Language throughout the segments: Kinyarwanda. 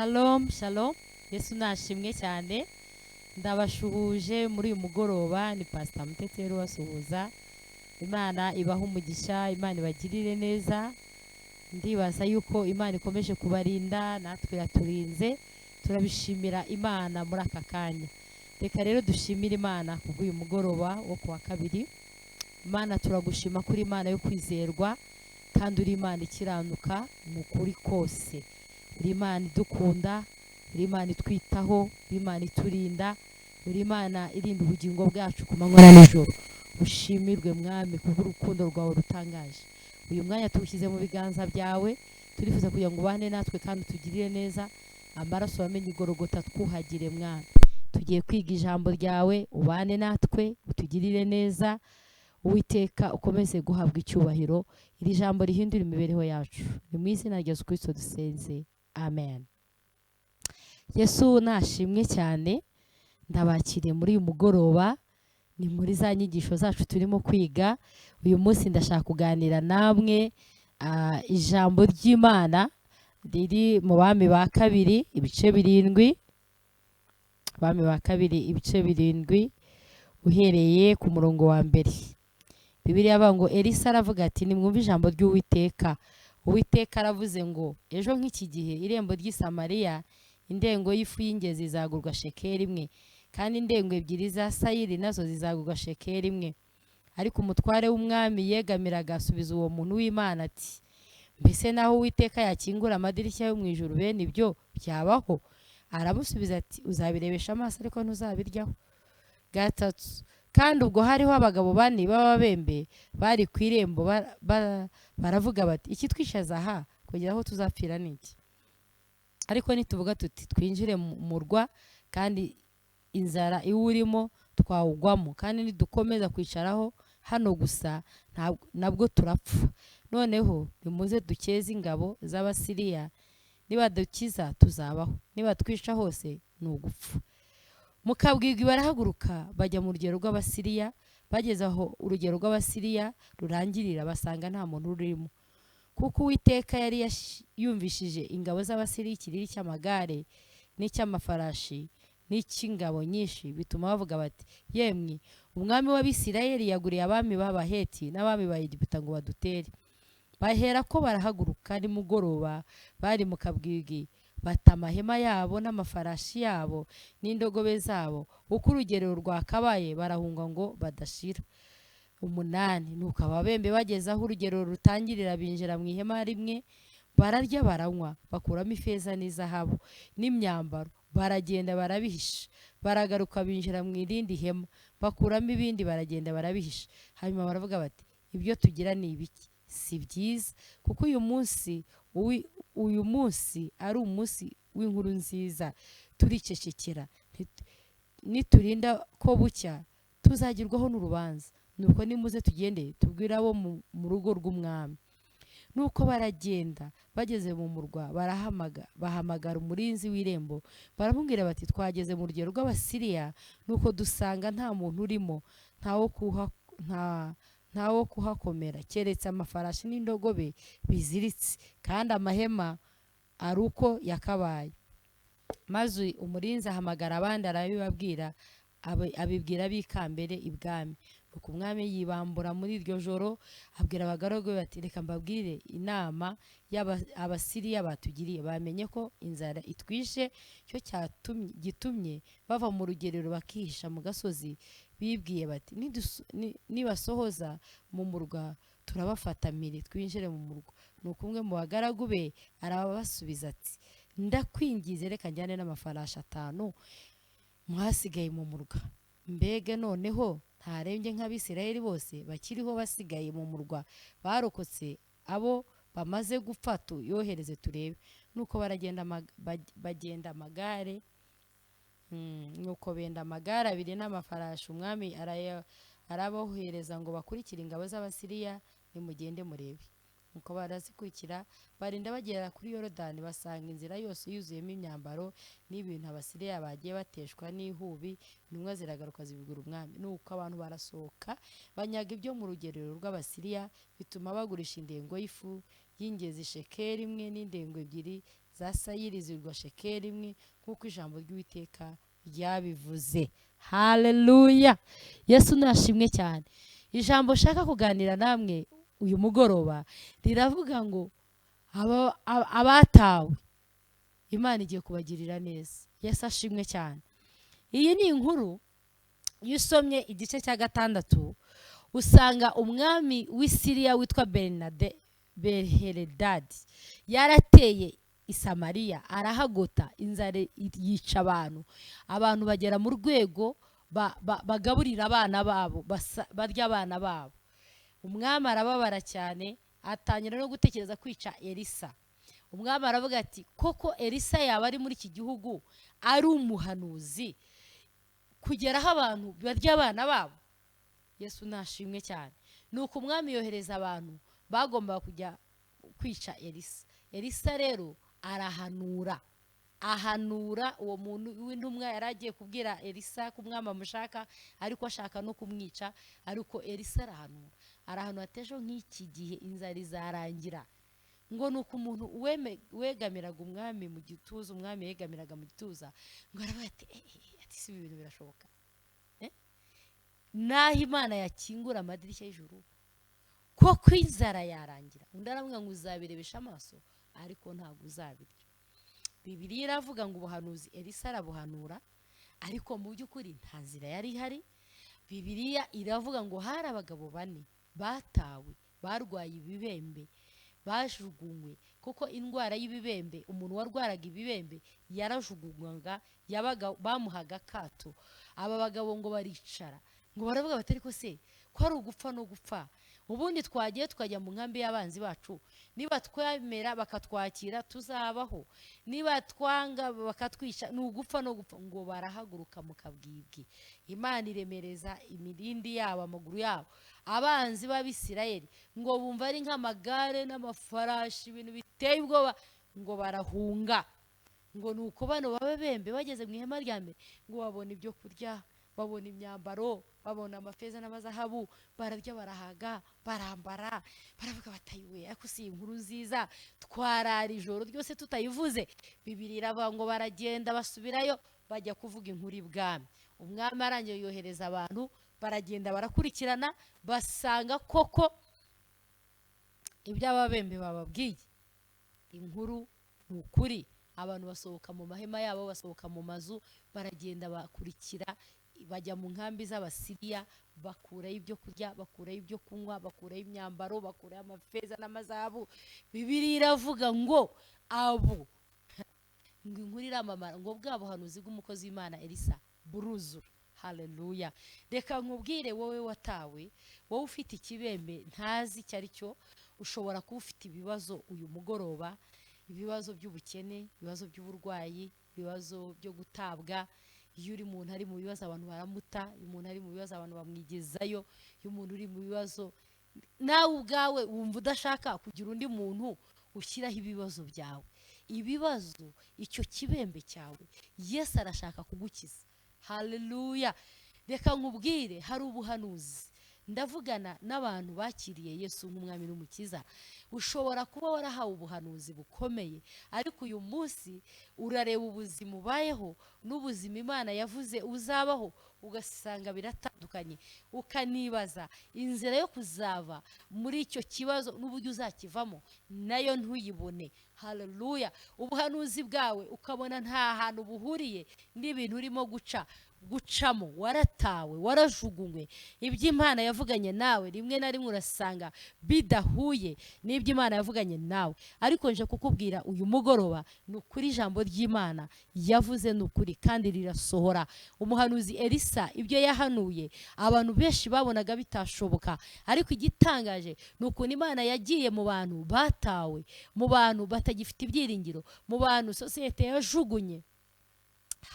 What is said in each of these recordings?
Shalom, shalom. Yesu nashimwe cyane. Ndabashuhuje muri uyu mugoroba ni Pastor Mutetero wasuhuza. Imana ibaha umugisha, Imana ibagirire neza. Ndibaza yuko Imana ikomeje kubarinda natwe yaturinze. Turabishimira Imana muri aka kanya. Reka rero dushimire Imana kubw'uyu mugoroba wo kuwa kabiri. Imana turagushima kuri Imana yo kwizerwa kandi uri Imana ikiranuka mu kuri kose. Uri Imana idukunda, uri Imana itwitaho, uri Imana iturinda, uri Imana irinda ubugingo bwacu ku manywa na nijoro. Ushimirwe mwami kubw'urukundo rwawe rutangaje. Uyu mwanya tuwushyize mu biganza byawe, turifuza kugira ngo ubane natwe kandi utugirire neza. Amaraso wamenye igorogota twuhagire mwami. Tugiye kwiga ijambo ryawe, ubane natwe, utugirire neza. Uwiteka ukomeze guhabwa icyubahiro. Iri jambo rihindura imibereho yacu. Ni mu izina rya Yesu Kristo dusenze. Amen. Yesu nashimwe cyane. Ndabakiriye muri uyu mugoroba. Ni muri za nyigisho zacu turimo kwiga. Uyu munsi ndashaka kuganira namwe ijambo ry'Imana riri mu Bami ba kabiri ibice 7. Bami ba kabiri ibice 7 uhereye ku murongo wa mbere. Bibiliya avuga ngo Elisa aravuga ati nimwumve ijambo ry'Uwiteka. Uwiteka aravuze ngo ejo nk'iki gihe irembo ry'i Samariya indengo y'ifu y'ingezi izagurwa shekeli 1 kandi indengo 2 za sayiri nazo zizagurwa shekeli 1. Ariko umutware w'umwami yegamiraga asubiza uwo muntu w'Imana ati mbese naho Uwiteka yakingura amadirishya yo mu ijuru bene ibyo byabaho? Aramusubiza ati uzabirebesha amaso ariko ntuzabiryaho. 3 kandi ubwo hariho abagabo 4 b'ababembe bari ku irembo baravuga bati iki twishaza aha kugira aho tuzapfira niki? Ariko nituvuga tuti twinjire mu murwa kandi inzara iwurimo twawugwamo kandi nidukomeza kwicaraho hano gusa nabwo turapfa. Noneho nimuze dukeze ingabo z'Abasiriya, niba dukiza tuzabaho, niba twica hose ni ugupfa. Mukabwirwa barahaguruka bajya mu rugero rw'Abasiriya. Bageze aho urugero rw'Abasiriya rurangirira basanga nta muntu urimo, kuko Uwiteka yari yumvishije ingabo z'Abasiriya ikiriri cy'amagare n'icy'amafarashi n'icy'ingabo nyinshi, bituma bavuga bati yemwe umwami w'Abisirayeli yaguriye abami b'Abaheti n'abami ba Egiputa ngo badutere. Bahera ko barahaguruka nimugoroba bari mu kabwirwi bata amahema yabo n'amafarashi yabo n'indogobe zabo, uko urugero rwakabaye barahunga ngo badashira. 8 nuko ababembe bageze aho urugero rutangirira binjira mu ihema rimwe, bararya baranywa, bakuramo ifeza n'izahabu n'imyambaro, baragenda barabihisha. Baragaruka binjira mu irindi hema, bakuramo ibindi baragenda barabihisha. Hanyuma baravuga bati ibyo tugira ni ibiki? Si byiza, kuko uyu munsi ari umunsi w'inkuru nziza. Turicecekera, niturinda ko bucya tuzagirwaho n'urubanza. Nuko nimuze tugende tubwire abo mu rugo rw'umwami. Nuko baragenda bageze mu murwa bahamagara umurinzi w'irembo, baramubwira bati twageze mu rugero rw'Abasiriya, nuko dusanga nta muntu urimo, ntawo kuhakomera keretse amafarashi n'indogobe biziritse, kandi amahema ari uko yakabaye. Maze umurinzi ahamagara abandi arabibabwira, abibwira b'ikambere ibwami. Nuko umwami yibambura muri iryo joro abwira abagaragu bati reka mbabwire inama y'Abasiriya batugiriye. Bamenye ko inzara itwishe, cyo gitumye bava mu rugerero bakihisha mu gasozi. Bibwiye bati nibasohoza mu murwa turabafata mpiri twinjire mu murwa. Nuko umwe mu bagaragu be arabasubiza ati ndakwingize reka njyane n'amafarashi 5 muhasigaye mu murwa. Mbege noneho ntarembye nk'Abisirayeli bose bakiriho basigaye mu murwa barokotse, abo bamaze gupfa yohereze turebe. Nuko bagenda amagare, nuko benda amagare 2 n'amafarashi. Umwami arabohereza ngo bakurikire ingabo z'Abasiriya, nimugende murebe. Nuko barazikurikira barinda bagera kuri Yorodani, basanga inzira yose yuzuyemo imyambaro n'ibintu Abasiriya bagiye bateshwa n'ihubi. Intumwa ziragaruka zibigura umwami. Nuko abantu barasohoka banyaga ibyo mu rugerero rw'Abasiriya, bituma bagurisha indengo y'ifu y'ingezi shekeli 1 n'indengo 2 za sayiri zirwa shekeli imwe nk'uko ijambo ry'Uwiteka ryabivuze. Haleluya, Yesu nashimwe cyane. Ijambo shaka kuganira namwe uyu mugoroba riravuga ngo abatawe Imana igiye kubagirira neza. Yesu ashimwe cyane. Iyi ni inkuru iyo usomye igice cya 6 usanga umwami w'Isiriya witwa Beniheredadi yarateye i Samariya, arahagota, inzara yica abantu bagera mu rwego bagaburira abana babo, barya abana babo. Umwami arababara cyane, atangira no gutekereza kwica Elisa. Umwami aravuga ati koko Elisa yaba ari muri iki gihugu ari umuhanuzi kugeraho abantu barya abana babo? Yesu nashimwe cyane. Nuko umwami yohereza abantu bagomba kujya kwica Elisa. Elisa rero arahanura, uwo muntu w'intumwa yaragiye kubwira Elisa ko umwami amushaka ariko ashaka no kumwica, ariko Elisa arahanura atejo nk'iki gihe inzara izarangira. Ngo nuko umuntu wegamiraga umwami mu gituza, umwami yegamiraga mu gituza, ngo aravuga ati si ibintu birashoboka naho Imana yakingura amadirishya y'ijuru koko inzara yarangira? Undi aravuga ngo uzabirebesha amaso ariko ntabwo uzabirya. Bibiliya iravuga ngo ubuhanuzi Elisa arabuhanura, ariko mu by'ukuri nta nzira yari ihari. Bibiliya iravuga ngo hari abagabo 4 batawe, barwaye ibibembe, bajugunywe, kuko indwara y'ibibembe, umuntu warwaraga ibibembe yarajugunywaga, bamuhaga akato. Aba bagabo ngo baricara, ngo baravuga bati ariko se ko ari ugupfa no gupfa, ubundi twagiye tukajya mu nkambi y'abanzi bacu, niba twemera bakatwakira tuzabaho, niba twanga bakatwica ni ugupfa no gupfa. Ngo barahaguruka mu kabwibwi, Imana iremereza imirindi yabo, amaguru yabo, abanzi b'Abisirayeli ngo bumva ari nk'amagare n'amafarashi, ibintu biteye ubwoba, ngo barahunga. Ngo nuko bano babembe bageze mu ihema rya mbere, ngo babona ibyo kurya, babona imyambaro, babona amafeza n'amazahabu, bararya, barahaga, barambara, baravuga batayiwe ariko si inkuru nziza, twarara ijoro ryose tutayivuze. Bibiliya iravuga ngo baragenda basubirayo, bajya kuvuga inkuru ibwami. Umwami arangiye yohereza abantu, baragenda barakurikirana, basanga koko iby'ababembe bababwiye inkuru ni ukuri. Abantu basohoka mu mahema yabo, basohoka mu mazu, baragenda bakurikira, bajya mu nkambi z'Abasiriya, bakuraho ibyo kurya, bakuraho ibyo kunywa, bakuraho imyambaro, bakuraho amafeza n'amazahabu. Bibiliya iravuga ngo abo ngo inkuru iramamara, ngo bwa buhanuzi bw'umukozi w'Imana Elisa buruzura. Haleluya. Reka nkubwire wowe watawe, wowe ufite ikibembe ntazi icyo ari cyo, ushobora kuba ufite ibibazo uyu mugoroba, ibibazo by'ubukene, ibibazo by'uburwayi, ibibazo byo gutabwa. Iyo uri muntu ari mu bibazo abantu baramuta, iyo umuntu ari mu bibazo abantu bamwigezayo, iyo umuntu uri mu bibazo nawe ubwawe wumva udashaka kugira undi muntu ushyiraho ibibazo byawe. Ibibazo, icyo kibembe cyawe Yesu arashaka kugukiza. Haleluya. Reka nkubwire, hari ubuhanuzi, ndavugana n'abantu bakiriye Yesu nk'umwami n'umukiza. Ushobora kuba warahawe ubuhanuzi bukomeye, ariko uyu munsi urareba ubuzima ubayeho n'ubuzima Imana yavuze uzabaho, ugasanga biratandukanye, ukanibaza inzira yo kuzava muri icyo kibazo n'uburyo uzakivamo nayo ntuyibone. Haleluya. Ubuhanuzi bwawe ukabona nta hantu buhuriye n'ibintu urimo gucamo, waratawe, warajugunywe. Ibyo Imana yavuganye nawe rimwe na rimwe urasanga bidahuye n'ibyo Imana yavuganye nawe, ariko nje kukubwira uyu mugoroba ni ukuri ijambo ry'Imana yavuze ni ukuri kandi rirasohora. Umuhanuzi Elisa ibyo yahanuye abantu benshi babonaga bitashoboka, ariko igitangaje ni ukuntu Imana yagiye mu bantu batawe, mu bantu batagifite ibyiringiro, mu bantu sosiyete yajugunye,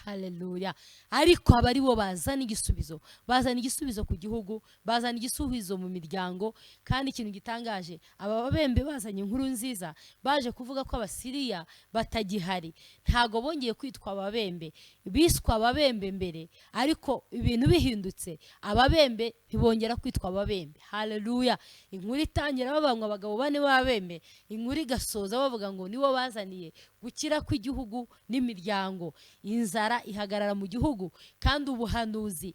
haleluya. Ariko aba ari bo bazana igisubizo ku gihugu, bazana igisubizo mu miryango. Kandi ikintu gitangaje, aba babembe bazanye inkuru nziza, baje kuvuga ko abasiriya batagihari. Ntago bongeye kwitwa ababembe, biswa ababembe mbere, ariko ibintu bihindutse ababembe ntibongera kwitwa ababembe. Haleluya. Inkuru itangira bavuga ngo abagabo bane b'ababembe, inkuru igasoza bavuga ngo nibo bazaniye gukira kw'igihugu n'imiryango. Inzara ihagarara mu gihugu, kandi ubuhanuzi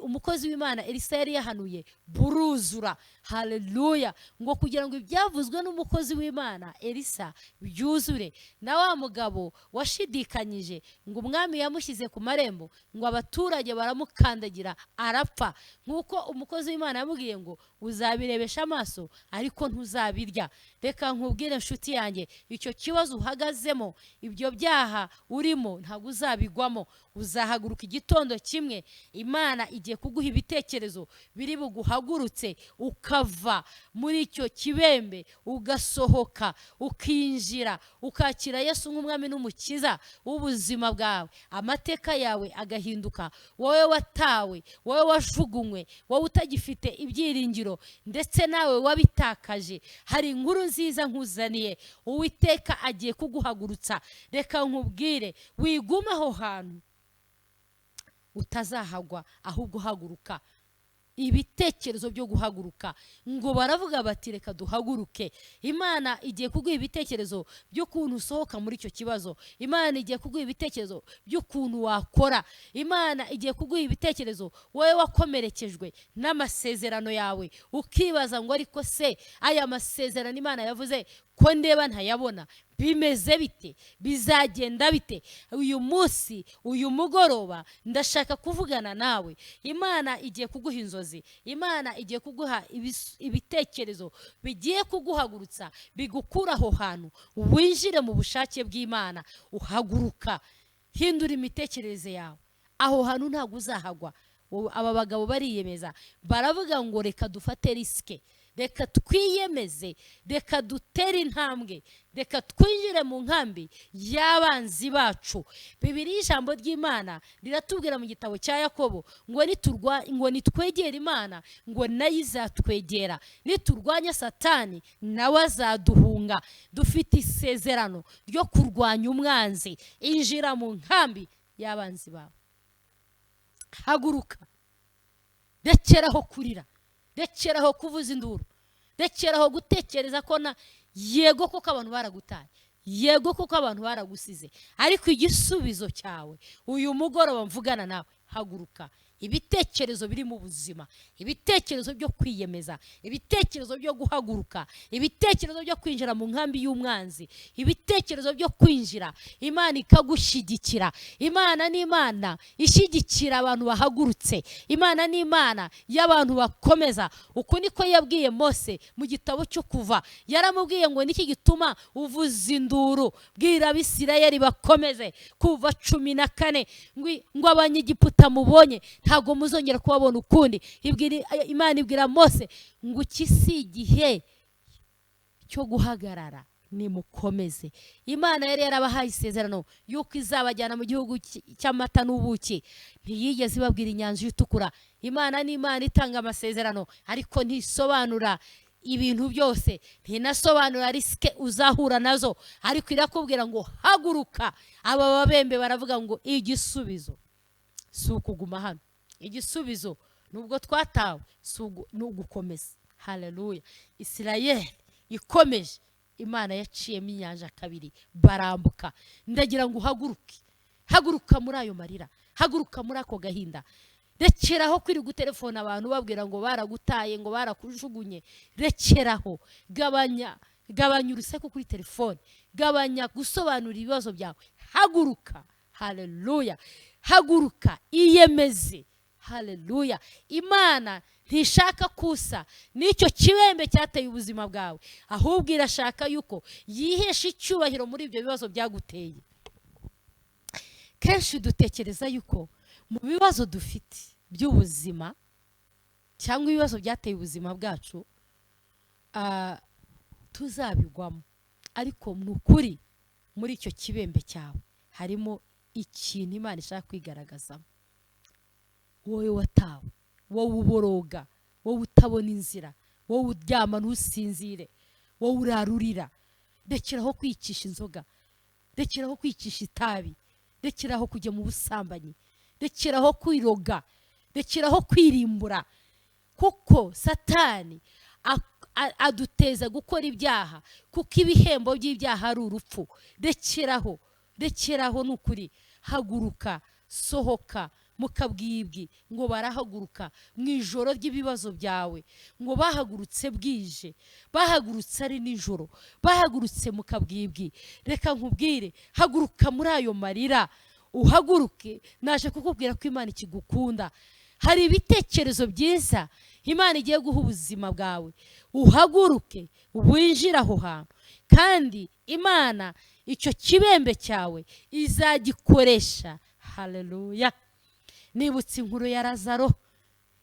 umukozi w'Imana Elisa yari yahanuye buruzura. Haleluya. Ngo kugira ngo ibyavuzwe n'umukozi w'Imana Elisa byuzure, na wa mugabo washidikanyije ngo umwami yamushyize ku marembo, ngo abaturage baramukandagira arapfa, nk'uko umukozi w'Imana yamubwiye ngo uzabirebesha amaso ariko ntuzabirya. Reka nkubwire inshuti yanjye, icyo kibazo uhagazemo, ibyo byaha urimo, ntabwo uzabigwamo. Uzahaguruka igitondo kimwe, Imana igiye kuguha ibitekerezo biri buguhagurutse, ukava muri icyo kibembe, ugasohoka, ukinjira, ukakira Yesu nk'umwami n'umukiza w'ubuzima bwawe. Amateka yawe agahinduka, wowe watawe, wowe wajugunywe, wowe utagifite ibyiringiro, ndetse nawe wabitakaje. Hari inkuru nziza nkuzaniye, Uwiteka agiye kuguhagurutsa. Reka nkubwire, wiguma aho hantu utazahagwa, ahubwo haguruka. Ibitekerezo byo guhaguruka, ngo baravuga bati reka duhaguruke. Imana igiye kuguha ibitekerezo by'ukuntu usohoka muri icyo kibazo. Imana igiye kuguha ibitekerezo by'ukuntu wakora. Imana igiye kuguha ibitekerezo, wowe wakomerekejwe n'amasezerano yawe, ukibaza ngo ariko se aya masezerano Imana yavuze ko ndeba ntayabona, bimeze bite, bizagenda bite? Uyu munsi, uyu mugoroba ndashaka kuvugana nawe. Imana igiye kuguha inzozi, Imana igiye kuguha ibitekerezo bigiye kuguhagurutsa, bigukura aho hantu, winjire mu bushake bw'Imana. Uhaguruka, hindura imitekerereze yawe. Aho hantu ntabwo uzahagwa. Aba bagabo bariyemeza, baravuga ngo reka dufate risike, reka twiyemeze, reka dutere intambwe, reka twinjire mu nkambi y'abanzi bacu. Bibiliya ijambo ry'Imana riratubwira mu gitabo cya Yakobo ngo nitwegera Imana, ngo nayo izatwegera. Niturwanya Satani, nawe azaduhunga. Dufite isezerano ryo kurwanya umwanzi. Injira mu nkambi y'abanzi bawe. Haguruka, rekeraho kurira, rekeraho kuvuza induru, rekeraho gutekereza ko yego koko abantu baragutaye, yego koko abantu baragusize, ariko igisubizo cyawe uyu mugoroba mvugana nawe, haguruka. Ibitekerezo biri mu buzima, ibitekerezo byo kwiyemeza, ibitekerezo byo guhaguruka, ibitekerezo byo kwinjira mu nkambi y'umwanzi, ibitekerezo byo kwinjira, Imana ikagushyigikira. Imana ni Imana ishyigikira abantu bahagurutse. Imana ni Imana y'abantu bakomeza. Uko niko yabwiye Mose mu gitabo cyo Kuva. Yaramubwiye ngo niki gituma uvuza induru, bwira Abisirayeli bakomeze. Kuva 14 ngo Abanyegiputa mubonye ntago muzongera kubabona ukundi. Imana ibwira Mose ngo iki si igihe cyo guhagarara, nimukomeze. Imana yari yarabahaye isezerano yuko izabajyana mu gihugu cy'amata n'ubuki. Ntiyigeze ibabwira inyanja itukura. Imana ni Imana itanga amasezerano, ariko ntisobanura ibintu byose, ntinasobanura risike uzahura nazo, ariko irakubwira ngo haguruka. Aba babembe baravuga ngo igisubizo si ukuguma hano, igisubizo nubwo twatawe ni ugukomeza. Haleluya. Isirayeli ikomeje, Imana yaciyemo inyanja kabiri, barambuka. Ndagira ngo uhaguruke, haguruka muri ayo marira, haguruka muri ako gahinda. Rekeraho kwiri gutelefona abantu babwira ngo baragutaye, ngo barakujugunye. Rekeraho, gabanya urusaku kuri telefone, gabanya gusobanura ibibazo byawe. Haguruka. Haleluya. Haguruka, iyemeze. Haleluya. Imana ntishaka kusa n'icyo kibembe cyateye ubuzima bwawe, ahubwo irashaka yuko yihesha icyubahiro muri ibyo bibazo byaguteye. Kenshi dutekereza yuko mu bibazo dufite by'ubuzima cyangwa ibibazo byateye ubuzima bwacu tuzabigwamo, ariko mu kuri muri icyo kibembe cyawe harimo ikintu Imana ishaka kwigaragazamo. Wowe watawe, wowe uboroga, wowe utabona inzira, wowe uryama ntusinzire, wowe urarurira, rekeraho kwicisha inzoga, rekeraho kwicisha itabi, rekeraho kujya mu busambanyi, rekeraho kwiroga, rekeraho kwirimbura, kuko Satani aduteza gukora ibyaha, kuko ibihembo by'ibyaha ari urupfu. Rekeraho n'ukuri. Haguruka, sohoka mu kabwibwi, ngo barahaguruka mu ijoro ry'ibibazo byawe, ngo bahagurutse bwije, bahagurutse ari nijoro, bahagurutse mu kabwibwi. Reka nkubwire, haguruka muri ayo marira, uhaguruke. Naje kukubwira ko Imana ikigukunda. Hari ibitekerezo byiza Imana igiye guha ubuzima bwawe. Uhaguruke, winjire aho hantu, kandi Imana icyo kibembe cyawe izagikoresha. Haleluya. Nibutse inkuru ya Lazaro,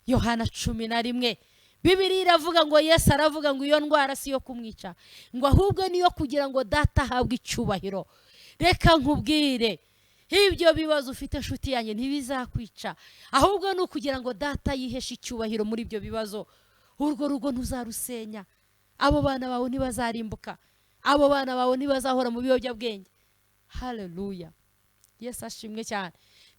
Yohana 11. Bibiliya iravuga ngo Yesu aravuga ngo iyo ndwara si yo kumwica, ngo ahubwo niyo kugira ngo data ahabwe icyubahiro. Reka nkubwire, ibyo bibazo ufite nshuti yanjye ntibizakwica, ahubwo ni ukugira ngo data yiheshe icyubahiro muri ibyo bibazo. Urwo rugo ntuzarusenya, abo bana bawe ntibazarimbuka, abo bana bawe ntibazahora mu biyobyabwenge. Haleluya. Yesu ashimwe cyane.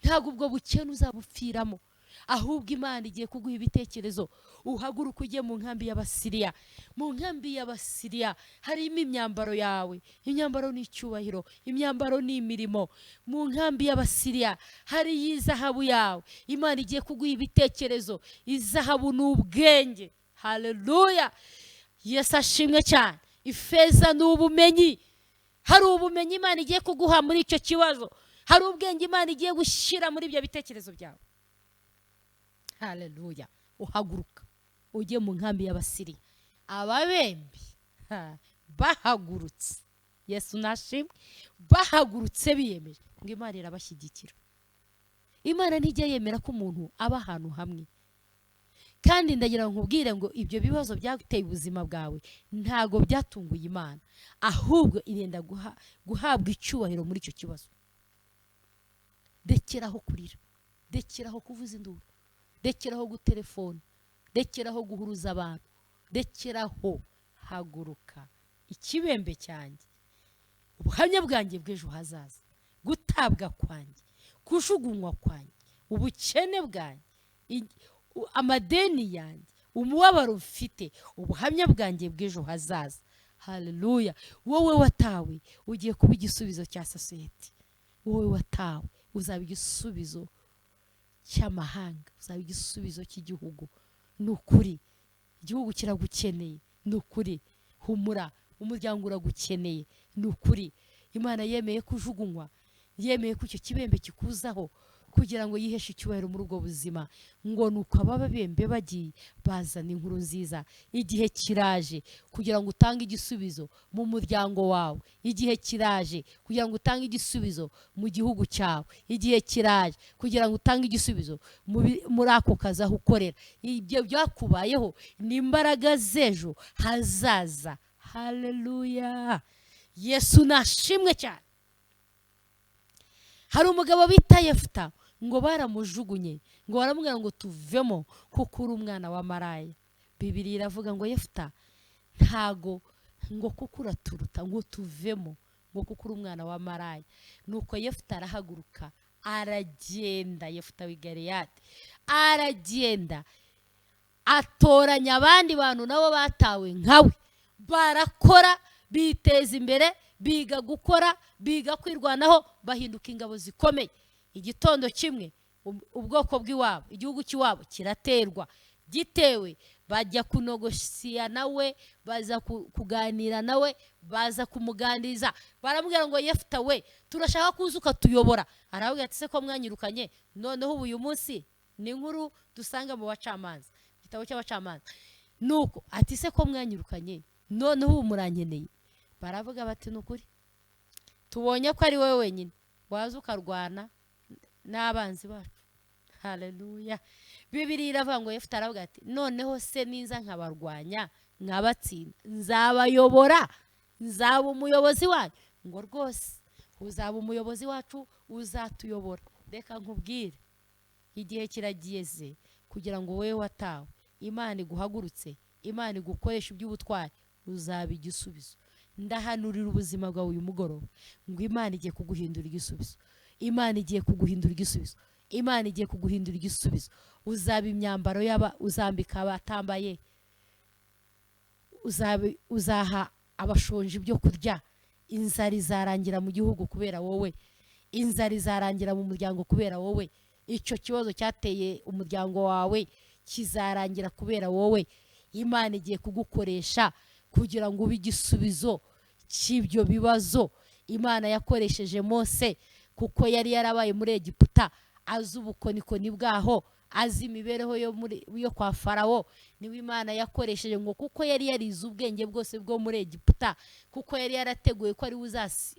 Ntabwo ubwo bukene uzabupfiramo, ahubwo Imana igiye kuguha ibitekerezo. Uhaguruka ujye mu nkambi y'Abasiriya. Mu nkambi y'Abasiriya harimo imyambaro yawe. Imyambaro ni icyubahiro, imyambaro ni imirimo. Mu nkambi y'Abasiriya hari izahabu yawe. Imana igiye kuguha ibitekerezo. Izahabu ni ubwenge. Haleluya. Yesu ashimwe cyane. Ifeza ni ubumenyi. Hari ubumenyi Imana igiye kuguha muri icyo kibazo. Hari ubwenge Imana igiye gushyira muri ibyo bitekerezo byawe. Haleluya. Uhaguruka ujye mu nkambi y'Abasiriya. Ababembe bahagurutse, Yesu nashimwe, bahagurutse biyemeje ngo Imana irabashyigikira. Imana ntijya yemera ko umuntu aba ahantu hamwe. Kandi ndagira ngo nkubwire ngo ibyo bibazo byateye ubuzima bwawe ntago byatunguye Imana, ahubwo irenda guhabwa icyubahiro muri icyo kibazo. Rekeraho kurira, rekeraho kuvuza induru, rekeraho gutelefona, rekeraho guhuruza abantu, rekeraho. Haguruka. Ikibembe cyanjye, ubuhamya bwanjye bw'ejo hazaza, gutabwa kwanjye, kujugunywa kwanjye, ubukene bwanjye, amadeni yanjye, umubabaro ufite, ubuhamya bwanjye bw'ejo hazaza. Haleluya. Wowe watawe ugiye kuba igisubizo cya sosiyete. Wowe watawe uzaba igisubizo cy'amahanga, uzaba igisubizo cy'igihugu. Ni ukuri, igihugu kiragukeneye. Ni ukuri, humura, umuryango uragukeneye. Ni ukuri, Imana yemeye kujugunywa, yemeye ko icyo kibembe kikuzaho kugira ngo yiheshe icyubahiro muri ubwo buzima. Ngo nuko aba bembe bagiye bazana inkuru nziza. Igihe kiraje kugira ngo utange igisubizo mu muryango wawe. Igihe kiraje kugira ngo utange igisubizo mu gihugu cyawe. Igihe kiraje kugira ngo utange igisubizo muri ako kazi aho ukorera. Ibyo byakubayeho ni imbaraga z'ejo hazaza. Haleluya. Yesu nashimwe cyane. Hari umugabo bita Yefuta, ngo baramujugunye, ngo baramubwira ngo tuvemo kuko uri umwana wa maraya. Bibiliya iravuga ngo Yefuta ntago ngo kuko uraturuta, ngo tuvemo, ngo kuko uri umwana wa maraya. Nuko Yefuta arahaguruka aragenda. Yefuta w'i Galeyadi aragenda, atoranya abandi bantu nabo batawe nkawe, barakora, biteza imbere, biga gukora, biga kwirwanaho, bahinduka ingabo zikomeye. Igitondo kimwe ubwoko bw'iwabo, igihugu cy'iwabo kiraterwa. Gitewe bajya kunogosiya nawe, baza kuganira nawe, baza kumuganiriza. Baramubwira ngo Yefuta we, turashaka kuza ukatuyobora. Aravuga ati se ko mwanyirukanye, noneho ubu uyu munsi ni inkuru dusanga mu Bacamanza, igitabo cy'Abacamanza. Nuko ati se ko mwanyirukanye, noneho ubu murankeneye. Baravuga bati nukuri, tubonye ko ari wowe wenyine waza ukarwana n'abanzi bacu. Haleluya. Bibiliya iravuga ngo Yefuta aravuga ati noneho se niza nkabarwanya nkabatsinda, nzabayobora, nzaba umuyobozi wanyu. Ngo rwose uzaba umuyobozi wacu, uzatuyobora. Reka nkubwire, igihe kirageze kugira ngo wowe watawe Imana iguhagurutse, Imana igukoresha iby'ubutwari, uzaba igisubizo. Ndahanurira ubuzima bwawe uyu mugoroba ngo Imana igiye kuguhindura igisubizo, Imana igiye kuguhindura igisubizo, Imana igiye kuguhindura igisubizo. Uzaba imyambaro uzambika abatambaye, uzaha abashonje ibyo kurya. Inzara izarangira mu gihugu kubera wowe, inzara izarangira mu muryango kubera wowe. Icyo kibazo cyateye umuryango wawe kizarangira kubera wowe. Imana igiye kugukoresha kugira ngo ube igisubizo cy'ibyo bibazo. Imana yakoresheje Mose kuko yari yarabaye muri Egiputa, azi ubukonikoni bwaho, azi imibereho yo kwa Farawo. Niwe Imana yakoresheje ngo kuko yari yarize ubwenge bwose bwo muri Egiputa, kuko yari yarateguye ko ari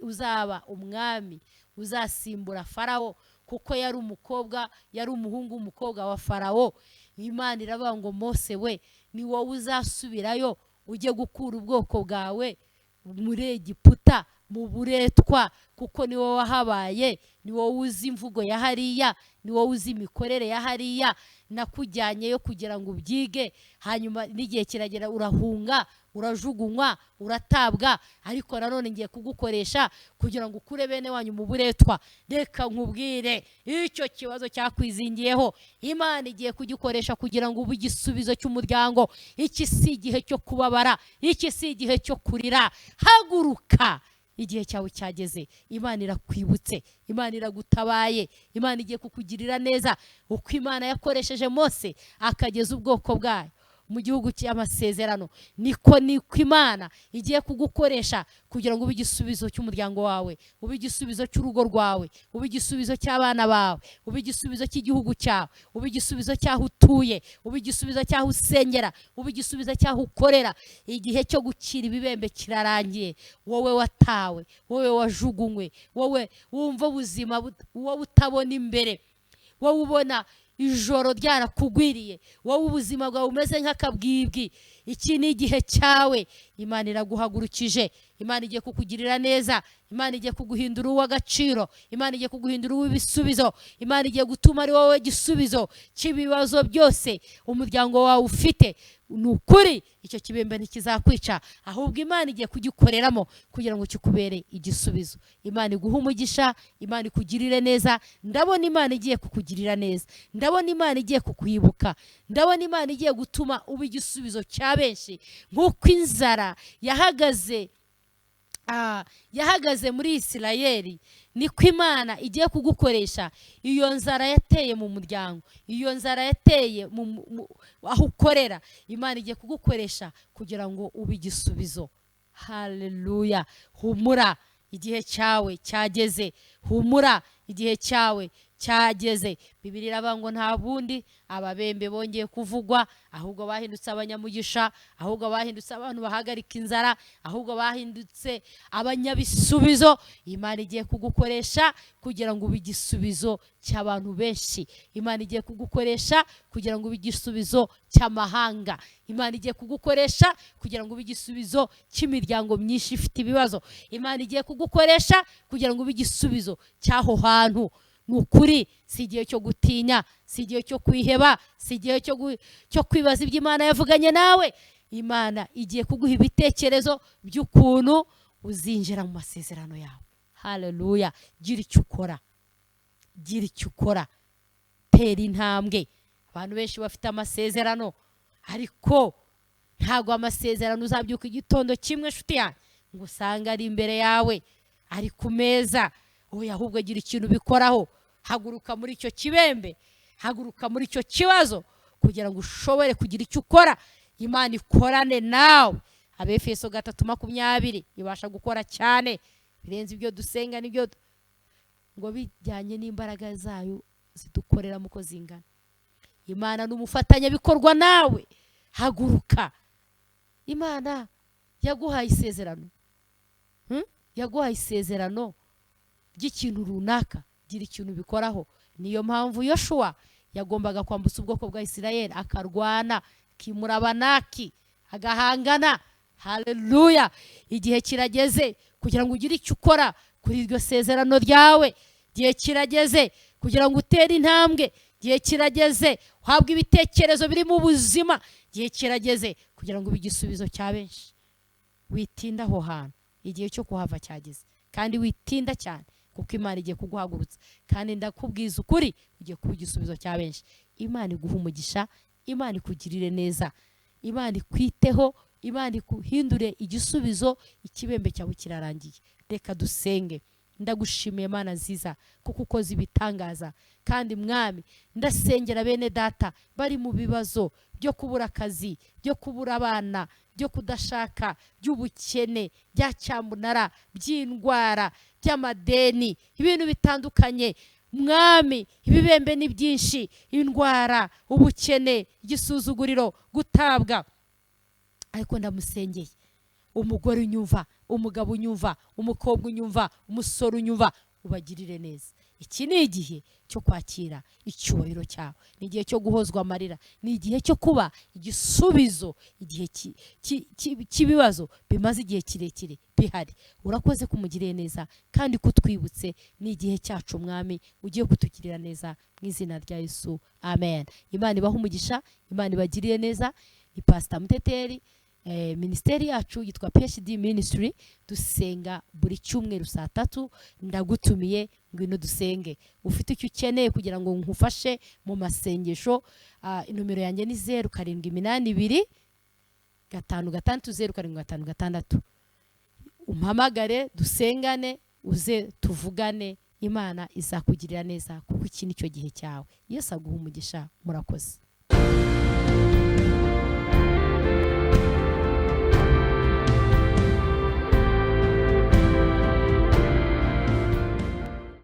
uzaba umwami uzasimbura Farawo, kuko yari umukobwa, yari umuhungu w'umukobwa wa Farawo. Imana iravuga ngo Mose we, ni wowe uzasubirayo ujye gukura ubwoko bwawe muri Egiputa mu buretwa, kuko ni wowe wahabaye, ni wowe uzi imvugo ya hariya, ni wowe uzi imikorere ya hariya. Nakujyanyeyo kugira ngo ubyige, hanyuma n'igihe kiragera urahunga, urajugunywa, uratabwa, ariko nanone ngiye kugukoresha kugira ngo ukure bene wanyu mu buretwa. Reka nkubwire, icyo kibazo cyakwizingiyeho Imana igiye kugikoresha kugira ngo ube igisubizo cy'umuryango. Iki si igihe cyo kubabara, iki si igihe cyo kurira. Haguruka, igihe cyawe cyageze. Imana irakwibutse, Imana iragutabaye, Imana igiye kukugirira neza. Uko Imana yakoresheje Mose akageza ubwoko bwayo mu gihugu cy'amasezerano, niko Imana igiye kugukoresha kugira ngo ube igisubizo cy'umuryango wawe, ube igisubizo cy'urugo rwawe, ube igisubizo cy'abana bawe, ube igisubizo cy'igihugu cyawe, ube igisubizo cy'aho utuye, ube igisubizo cy'aho usengera, ube igisubizo cy'aho ukorera. Igihe cyo gukira ibibembe kirarangiye. Wowe watawe, wowe wajugunywe, wowe wumva ubuzima, wowe utabona imbere, wowe ubona ijoro ryarakugwiriye, wowe ubuzima bwawe umeze nk'akabwibwi, iki ni igihe cyawe. Imana iraguhagurukije, Imana igiye kukugirira neza, Imana igiye kuguhindura uw'agaciro, Imana igiye kuguhindura uw'ibisubizo, Imana igiye gutuma ari wowe gisubizo cy'ibibazo byose umuryango wawe ufite. Ni ukuri icyo kibembe ntikizakwica, ahubwo Imana igiye kugikoreramo kugira ngo kikubere igisubizo. Imana iguha umugisha, Imana ikugirire neza. Ndabona Imana igiye kukugirira neza, ndabona Imana igiye kukwibuka, ndabona Imana igiye gutuma uba igisubizo cya benshi. Nk'uko inzara yahagaze muri Isirayeli, niko Imana igiye kugukoresha. Iyo nzara yateye mu muryango, iyo nzara yateye aho ukorera, Imana igiye kugukoresha kugira ngo ube igisubizo. Haleluya! Humura, igihe cyawe cyageze. Humura, igihe cyawe cyageze. Bibiliya iravuga ngo nta bundi ababembe bongeye kuvugwa, ahubwo bahindutse abanyamugisha, ahubwo bahindutse abantu bahagarika inzara, ahubwo bahindutse abanyabisubizo. Imana igiye kugukoresha kugira ngo ube igisubizo cy'abantu benshi. Imana igiye kugukoresha kugira ngo ube igisubizo cy'amahanga. Imana igiye kugukoresha kugira ngo ube igisubizo cy'imiryango myinshi ifite ibibazo. Imana igiye kugukoresha kugira ngo ube igisubizo cy'aho hantu. Ni ukuri, si igihe cyo gutinya, si igihe cyo kwiheba, si igihe cyo kwibaza ibyo Imana yavuganye nawe. Imana igiye kuguha ibitekerezo by'ukuntu uzinjira mu masezerano yawe. Haleluya! Gira icyo ukora, gira icyo ukora, tera intambwe. Abantu benshi bafite amasezerano, ariko ntago amasezerano uzabyuka igitondo kimwe nshuti yanjye ngo usange ari imbere yawe, ari ku meza. Oya, ahubwo gira ikintu bikoraho. Haguruka muri icyo kibembe, haguruka muri icyo kibazo kugira ngo ushobore kugira icyo ukora. Imana ikorane nawe. Abefeso 3:20 ibasha gukora cyane birenze ibyo dusenga n'ibyo ngo bijyanye n'imbaraga zayo zidukorera muko zingana. Imana n'umufatanya bikorwa nawe. Haguruka. Imana yaguhaye isezerano, yaguhaye isezerano ry'ikintu runaka, gira ikintu bikoraho. Niyo mpamvu Yoshua yagombaga kwambutsa ubwoko bwa Isirayeli, akarwana, kimura Abanaki, agahangana. Haleluya! Igihe kirageze kugira ngo ugire icyo ukora kuri iryo sezerano ryawe. igihe kirageze kugira ngo utere intambwe, igihe kirageze uhabwe ibitekerezo biri mu buzima, igihe kirageze kugira ngo ube igisubizo cya benshi. Witinda aho hantu, igihe cyo kuhava cyageze, kandi witinda cyane kuko Imana igiye kuguhagurutsa, kandi ndakubwiza ukuri ugiye kuba igisubizo cya benshi. Imana iguha umugisha, Imana ikugirire neza, Imana ikwiteho, Imana ikuhindure igisubizo. Ikibembe cyawe kirarangiye. Reka dusenge. Ndagushimiye Mana nziza kuko ukoze ibitangaza, kandi Mwami ndasengera bene data bari mu bibazo byo kubura akazi, byo kubura abana, byo kudashaka, by'ubukene, bya cyamunara, by'indwara, by'amadeni, ibintu bitandukanye. Mwami ibibembe ni byinshi, indwara, ubukene, igisuzuguriro, gutabwa, ariko ndamusengeye umugore unyumva, umugabo unyumva, umukobwa unyumva, umusore unyumva, ubagirire neza. Iki ni igihe cyo kwakira icyubahiro cyawe, ni igihe cyo guhozwa amarira, ni igihe cyo kuba igisubizo, igihe cy'ibibazo bimaze igihe kirekire bihari. Urakoze kumugirira neza kandi kutwibutse, ni igihe cyacu Mwami ugiye kutugirira neza, mu izina rya Yesu, amen. Imana ibahe umugisha, Imana ibagirire neza. Ni Pastor Muteteri. Ministeri yacu yitwa PhD Ministry. Dusenga buri cyumweru saa 3. Ndagutumiye ngwino dusenge. Ufite icyo ukeneye kugira ngo nkufashe mu masengesho, inomero yanjye ni 0782 560 umpamagare dusengane, uze tuvugane. Imana izakugirira neza kuko iki nicyo gihe cyawe. Yesu aguha umugisha. Murakoze.